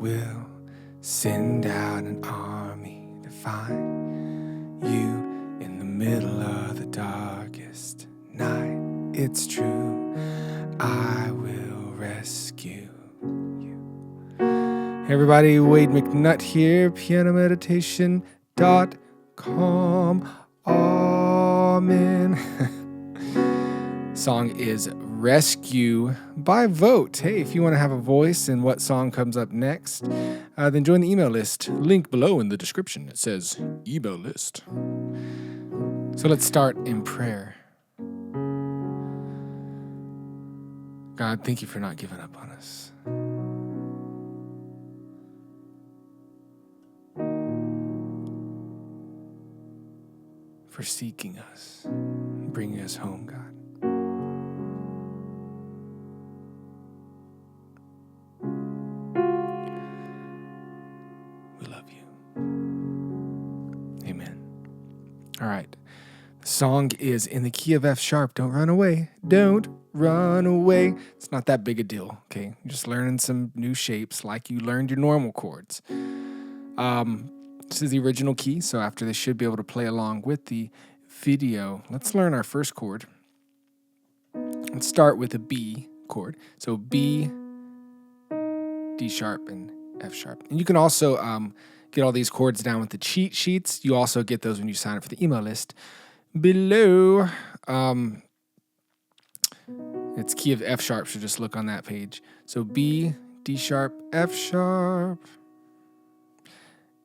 will send out an army to find you in the middle of the darkest night. It's true, I will rescue you. Hey everybody, Wade McNutt here, pianomeditation.com. Amen. Song is Rescue by vote. Hey, if you want to have a voice in what song comes up next, then join the email list. Link below in the description. It says email list. So let's start in prayer. God, thank you for not giving up on us. For seeking us, bringing us home, God. We love you. Amen. All right. The song is in the key of F sharp. Don't run away. Don't run away. It's not that big a deal, okay? You're just learning some new shapes like you learned your normal chords. This is the original key, so after this should be able to play along with the video. Let's learn our first chord. Let's start with a B chord. So B, D sharp, and F sharp. And you can also get all these chords down with the cheat sheets. You also get those when you sign up for the email list below. It's key of F sharp, so just look on that page. So B, D sharp, F sharp.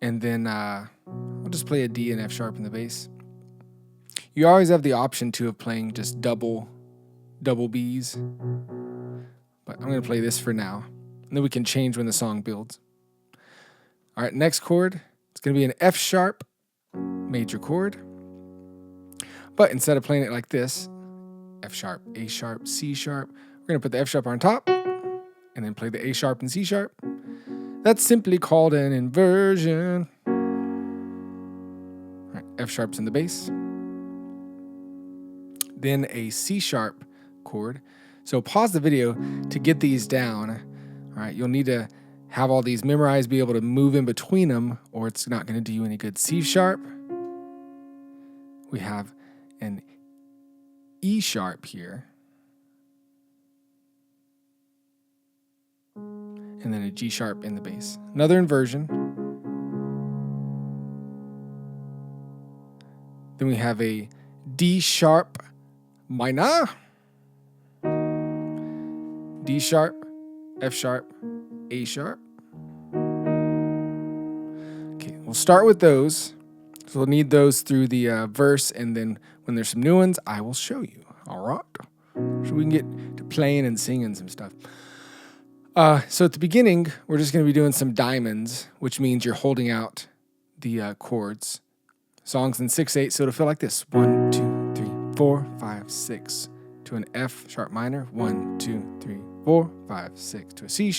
And then I'll just play a D and F sharp in the bass. You always have the option too of playing just double Bs. But I'm going to play this for now. And then we can change when the song builds. All right, next chord. It's going to be an F sharp major chord. But instead of playing it like this, F sharp, A sharp, C sharp, we're going to put the F sharp on top and then play the A sharp and C sharp. That's simply called an inversion. All right, F sharp's in the bass. Then a C sharp chord. So pause the video to get these down. All right, you'll need to have all these memorized, be able to move in between them, or it's not going to do you any good. C sharp. We have an E sharp here. And then a G sharp in the bass. Another inversion. Then we have a D sharp minor. D sharp, F sharp, A sharp. Okay, we'll start with those. So we'll need those through the verse, and then when there's some new ones, I will show you. All right? So we can get to playing and singing some stuff. So at the beginning, we're just going to be doing some diamonds, which means you're holding out the chords. Songs in 6/8, so it'll feel like this. 1, 2, 3, 4, 5, 6. To an F sharp minor. 1, 2, 3, 4, 5, 6. To a C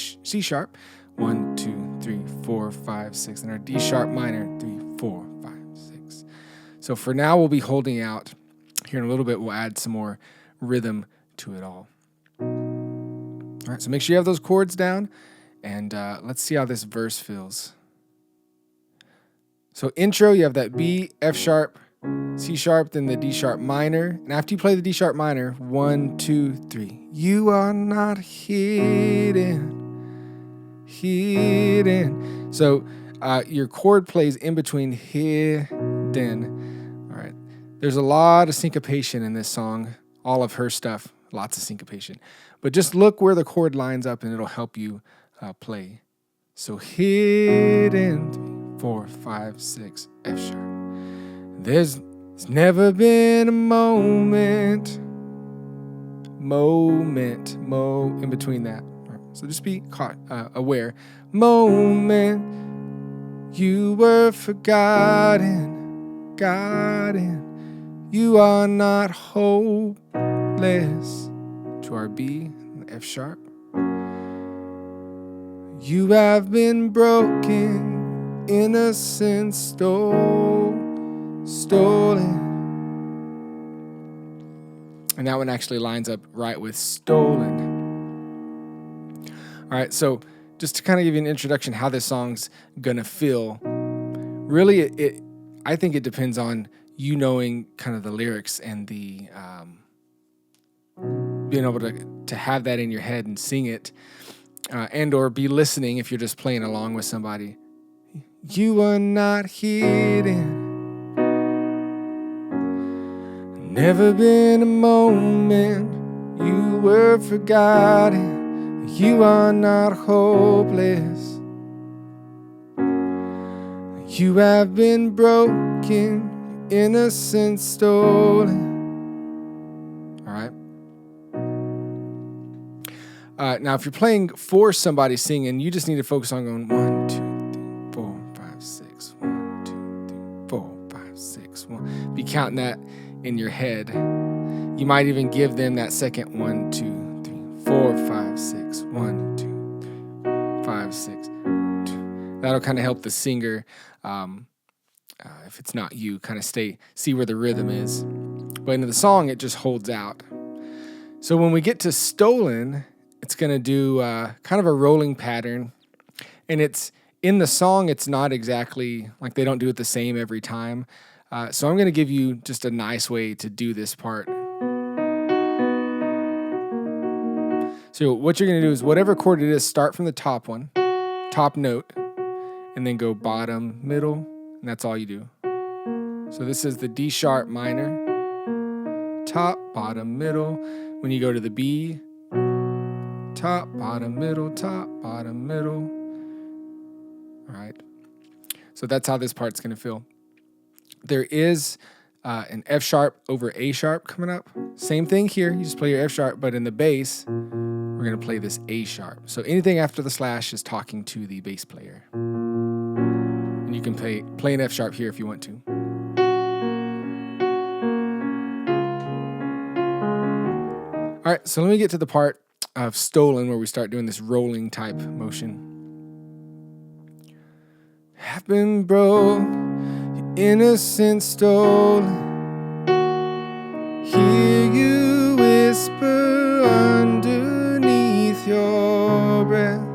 sharp. 1, 2, 3, 4, 5, 6. And our D sharp minor. 3, 4, 5, 6. So for now, we'll be holding out. Here in a little bit, we'll add some more rhythm to it all. All right, so make sure you have those chords down, and let's see how this verse feels. So intro, you have that B, F sharp, C sharp, then the D sharp minor. And after you play the D sharp minor, 1, 2, 3. You are not hidden. So your chord plays in between hidden. All right. There's a lot of syncopation in this song. All of her stuff, lots of syncopation. But just look where the chord lines up and it'll help you play. So hidden, 3, 4, 5, 6, F sharp. There's never been a moment, in between that. Right. So just be aware. Moment, you were forgotten, you are not hopeless. To our B, F sharp. You have been broken, innocence stolen. And that one actually lines up right with stolen. All right, so just to kind of give you an introduction how this song's gonna feel. Really, I think it depends on you knowing kind of the lyrics and the being able to have that in your head and sing it, and or be listening if you're just playing along with somebody. You are not hidden. Never been a moment you were forgotten. You are not hopeless. You have been broken, innocence stolen. All right. Now, if you're playing for somebody singing, you just need to focus on going 1, 2, 3, 4, 5, 6. 1, 2, 3, 4, 5, 6. 1. Be counting that in your head. You might even give them that second 1, 2, 3, 4, 5, 6. 1, 2, 3, 5, 6. 2. That'll kind of help the singer, if it's not you, kind of see where the rhythm is. But in the song, it just holds out. So when we get to Stolen, it's going to do kind of a rolling pattern. And it's in the song, it's not exactly like they don't do it the same every time. So I'm going to give you just a nice way to do this part. So what you're going to do is whatever chord it is, start from the top one, top note, and then go bottom, middle, and that's all you do. So this is the D sharp minor, top, bottom, middle. When you go to the B, top, bottom, middle, top, bottom, middle. All right. So that's how this part's going to feel. There is an F sharp over A sharp coming up. Same thing here. You just play your F sharp, but in the bass, we're going to play this A sharp. So anything after the slash is talking to the bass player. And you can play an F sharp here if you want to. All right, so let me get to the part of Stolen where we start doing this rolling type motion. Have been broke, your innocence stolen. Hear you whisper underneath your breath.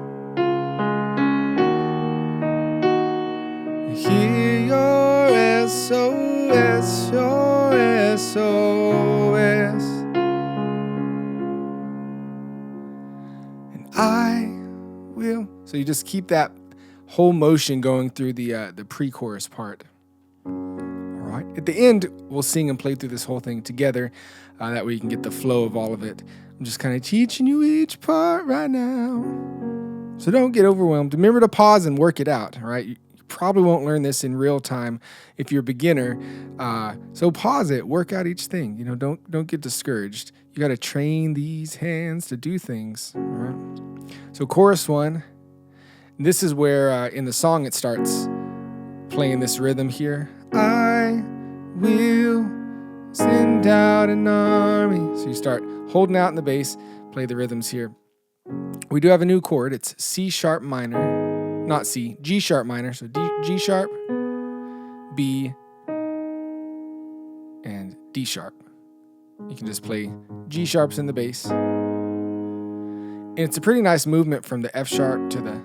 Hear your SOS, your SOS. And I will. So you just keep that whole motion going through the pre-chorus part. All right. At the end, we'll sing and play through this whole thing together. That way you can get the flow of all of it. I'm just kind of teaching you each part right now. So don't get overwhelmed. Remember to pause and work it out. All right. You probably won't learn this in real time if you're a beginner. So pause it, work out each thing. You know, don't get discouraged. You got to train these hands to do things. All right. So chorus 1. This is where in the song it starts playing this rhythm here. I will send out an army. So you start holding out in the bass, play the rhythms here. We do have a new chord. It's C sharp minor, not C, G sharp minor. So G sharp, B, and D sharp. You can just play G sharps in the bass. And it's a pretty nice movement from the F sharp to the...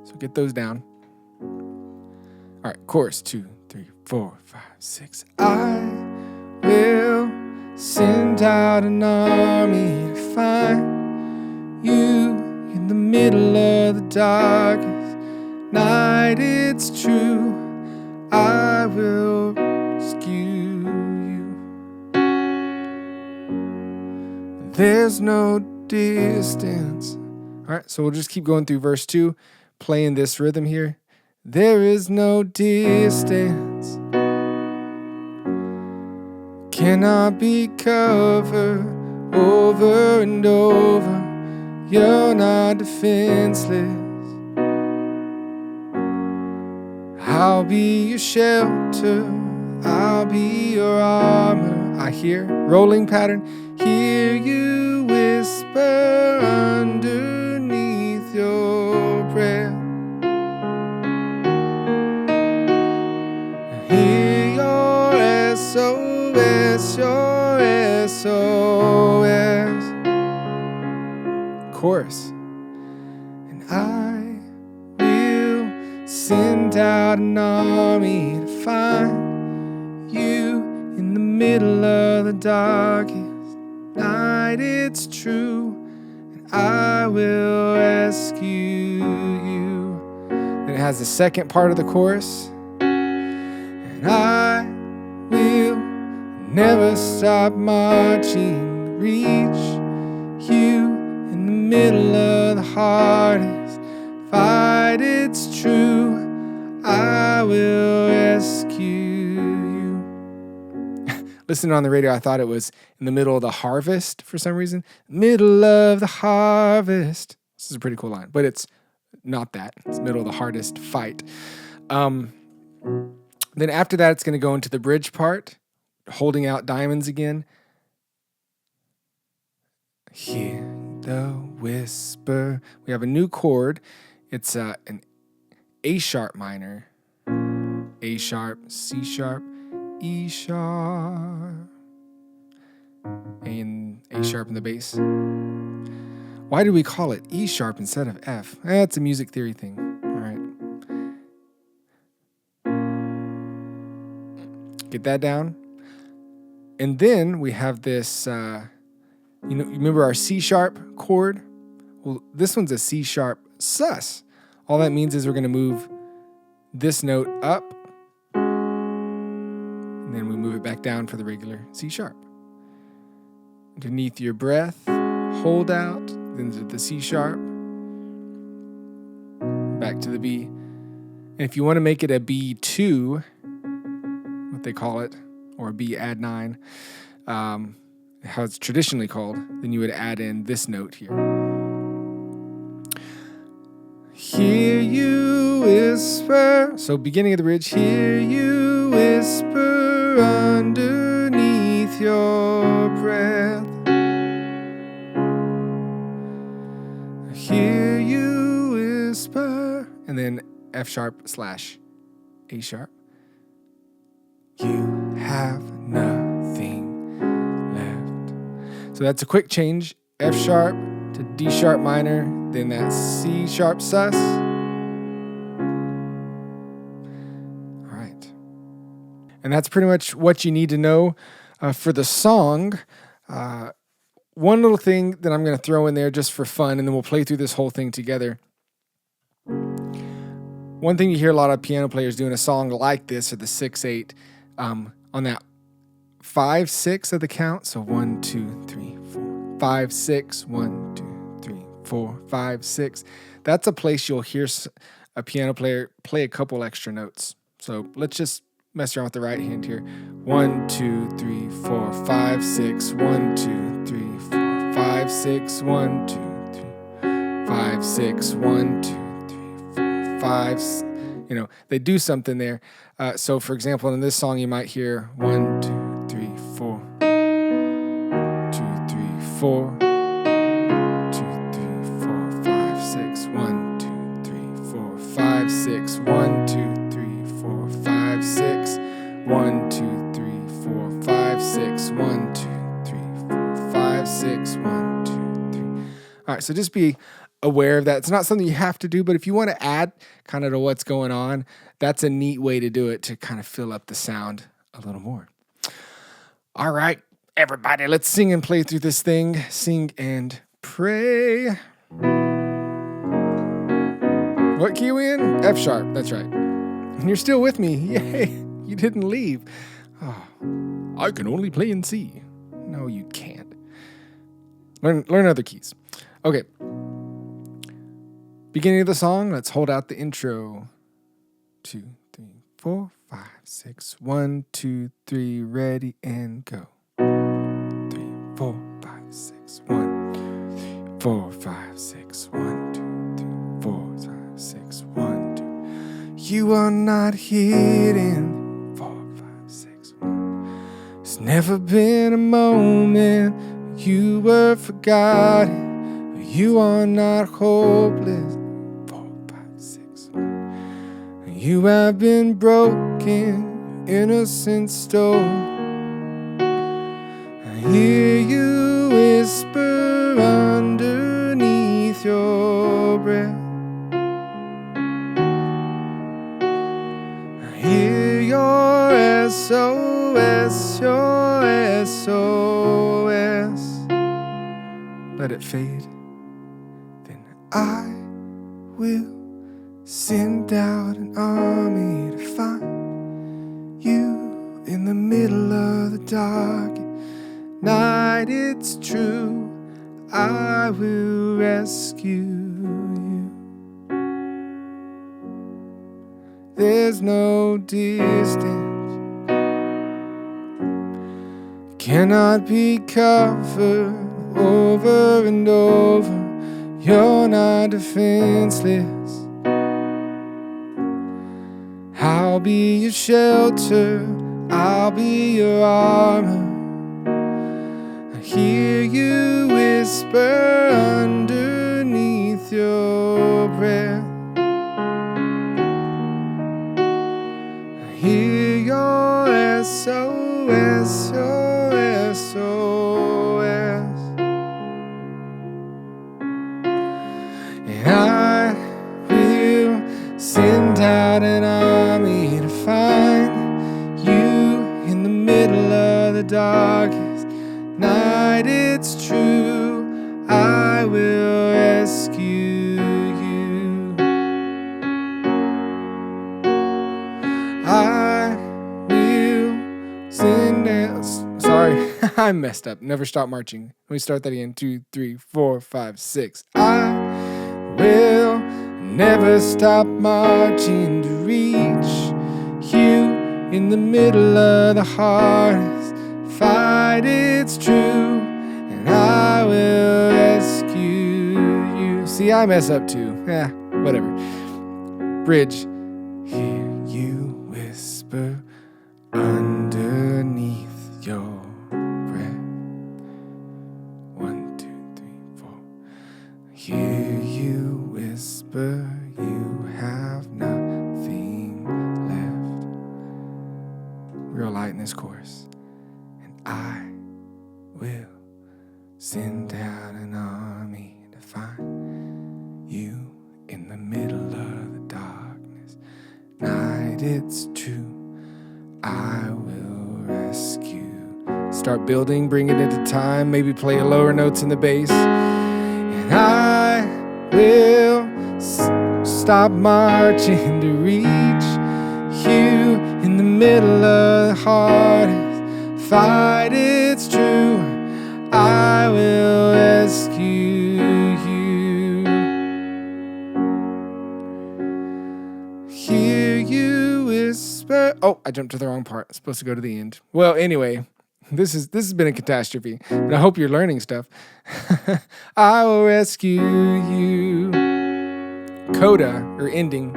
So get those down. All right, chorus 2, 3, 4, 5, 6. I will send out an army to find you in the middle of the darkest night. It's true, I will rescue you. There's no distance. All right, so we'll just keep going through verse 2, playing this rhythm here. There is no distance, cannot be covered over and over. You're not defenseless. I'll be your shelter, I'll be your armor. I hear rolling pattern. Hear you whisper underneath your breath. Hear your SOS, your SOS. chorus. And I will send out an army to find you in the middle of the darkest night. It's true, and I will rescue you. Then it has the second part of the chorus. And I will never stop marching to reach you in the middle of the hardest fight. It's true, I will rescue you. Listening on the radio, I thought it was in the middle of the harvest for some reason. Middle of the harvest. This is a pretty cool line, but it's not that. It's middle of the hardest fight. Then after that, it's going to go into the bridge part, holding out diamonds again. Hear the whisper. We have a new chord. It's an A sharp minor, A sharp, C sharp, E sharp, A sharp in the bass. Why do we call it E sharp instead of F? That's a music theory thing. All right. Get that down. And then we have this, you remember our C sharp chord? Well, this one's a C sharp sus. All that means is we're going to move this note up, and then we move it back down for the regular C sharp. Underneath your breath, hold out, then to the C sharp, back to the B. And if you want to make it a B2, what they call it, or a B add 9, how it's traditionally called, then you would add in this note here. Hear you whisper. So beginning of the bridge. Hear you whisper underneath your breath. Hear you whisper. And then F sharp slash A sharp. You have nothing left. So that's a quick change. F sharp to D sharp minor, then that C sharp sus. All right. And that's pretty much what you need to know for the song. One little thing that I'm going to throw in there just for fun, and then we'll play through this whole thing together. One thing you hear a lot of piano players doing a song like this, or the 6/8, on that 5/6 of the count. So 1, 2, 3, 4, 5, 6, 1, 2, 3, 4, 5, 6. That's a place you'll hear a piano player play a couple extra notes. So let's just mess around with the right hand here. 1, 2, 3, 4, 5, 6. 1, 2, 3, 4, 5, 6. 1, 2, 3, 5, 6. 1, 2, 3, 4, 5. You know, they do something there. So for example, in this song, you might hear 1, 2, 3, 4. 2, 3, 4. 2, 3, 4, 5, 6. 1, 2, 3, 4, 5, 6. 1, 2, 3, 4, 5, 6. 1, 2, 3, 4, 5, 6. 1, 2, 3, 4, 5, 6. 1, 2, 3. All right, so just be aware of that. It's not something you have to do, but if you want to add kind of to what's going on, that's a neat way to do it, to kind of fill up the sound a little more. All right, everybody, let's sing and play through this thing. Sing and pray. What key are we in? F sharp, that's right. And you're still with me. Yay, you didn't leave. Oh, I can only play in C. No, you can't. Learn other keys. Okay. Beginning of the song, let's hold out the intro. 2, 3, 4, 5, 6. 1, 2, 3, ready and go. 3, 4, 5, 6. 1, 2, 3, 4, 5, 6. 1, 2, 3, 4, 5, 6. 1, 2. You are not hidden. 4, 5, 6. 1. There's never been a moment you were forgotten. You are not hopeless. You have been broken, innocence stolen. I hear you whisper underneath let it fade. Then I will send out an army to find you in the middle of the dark night. It's true, I will rescue you. There's no distance cannot be covered over and over. You're not defenseless. I'll be your shelter, I'll be your armor. I hear you whisper underneath your breath. I hear your SOS, your SOS. And I will send out an army to find you in the middle of the darkest night. It's true, I will rescue you. I will send out. Sorry, I messed up. Never stop marching. Let me start that again. 2, 3, 4, 5, 6. I will never stop marching to reach you in the middle of the hardest fight. It's true, and I will rescue you. See, I mess up too. Whatever. Bridge. Hear you whisper underneath your breath. 1, 2, 3, 4. Hear you whisper you have nothing left. Real light in this chorus. And I will send out an army to find you in the middle of the darkness night. It's true, I will rescue. Start building, bring it into time, maybe play lower notes in the bass. And I will stop marching to reach you in the middle of the hardest fight. It's true, I will rescue you. Hear you whisper. Oh, I jumped to the wrong part. It's supposed to go to the end. Well, anyway, this has been a catastrophe, but I hope you're learning stuff. I will rescue you. Coda, or ending.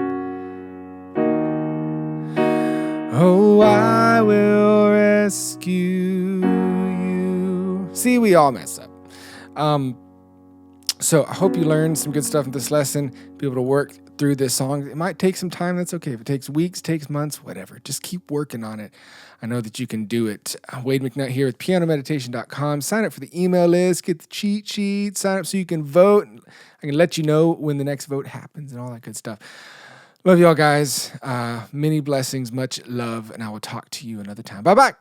Oh, I will rescue you. See, we all mess up. So I hope you learned some good stuff in this lesson. Be able to work through this song. It might take some time. That's okay. If it takes weeks, takes months, whatever. Just keep working on it. I know that you can do it. Wade McNutt here with pianomeditation.com. Sign up for the email list. Get the cheat sheet. Sign up so you can vote. I can let you know when the next vote happens and all that good stuff. Love y'all guys. Many blessings, much love, and I will talk to you another time. Bye-bye.